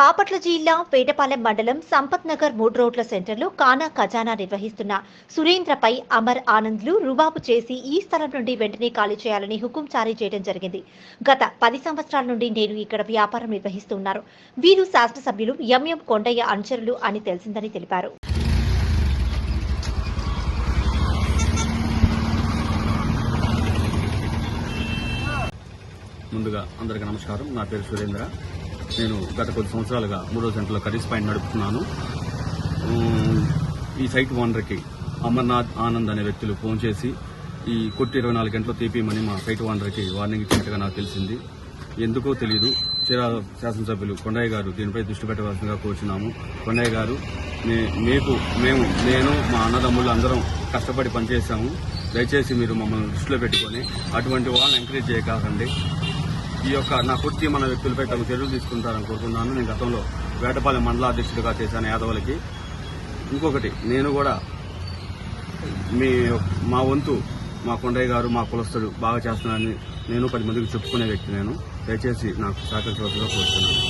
బాపట్ల జిల్లా పేటపాలెం మండలం సంపత్ నగర్ 3 రోడ్ల సెంటర్లో కానా ఖజానా నిర్వహిస్తున్న సురేంద్రపై అమర్ ఆనంద్లు రుబాబు చేసి ఈ స్థలం నుండి వెంటనే ఖాళీ చేయాలని హుకుం జారీ చేయడం జరిగింది. గత 10 సంవత్సరాల నుండి నేను ఇక్కడ వ్యాపారం నిర్వహిస్తున్నారు. వీరు శాసనసభ్యులు ఎంఎం కొండయ్య అనుచరులు అని తెలిసిందని తెలిపారు. ముందుగా అందరికీ నమస్కారం. నా పేరు సురేంద్ర. నేను గత కొద్ది సంవత్సరాలుగా 3వ సెంటర్లో కర్రీస్ పాయింట్ నడుపుతున్నాను. ఈ సైట్ ఓనర్కి అమర్నాథ్ ఆనంద్ అనే వ్యక్తులు ఫోన్ చేసి ఈ కొట్టి 24 గంటలు తీపిమని మా సైట్ ఓనర్కి వార్నింగ్ ఇచ్చినట్టుగా నాకు తెలిసింది. ఎందుకో తెలియదు. శాసనసభ్యులు కొండయ్య గారు దీనిపై దృష్టి పెట్టవలసిందిగా కోరుచున్నాము. కొండయ్య గారు, నేను మా అన్నదమ్ముళ్ళు అందరం కష్టపడి పనిచేశాము. దయచేసి మీరు మమ్మల్ని దృష్టిలో పెట్టుకొని అటువంటి వాళ్ళని ఎంకరేజ్ చేయకండి. ఈ యొక్క నా కొట్టి మన వ్యక్తులపై తగు చర్యలు తీసుకుంటారని కోరుకున్నాను. నేను గతంలో వేటపాలెం మండలాధ్యక్షుడిగా చేశాను యాదవులకి. ఇంకొకటి, నేను కూడా మా వంతు మా కొండయ్య గారు మా కులస్తుడు బాగా చేస్తున్నారని నేను 10 మందికి చెప్పుకునే వ్యక్తి. నేను దయచేసి నాకు సహకరించవలసిందిగా కోరుతున్నాను.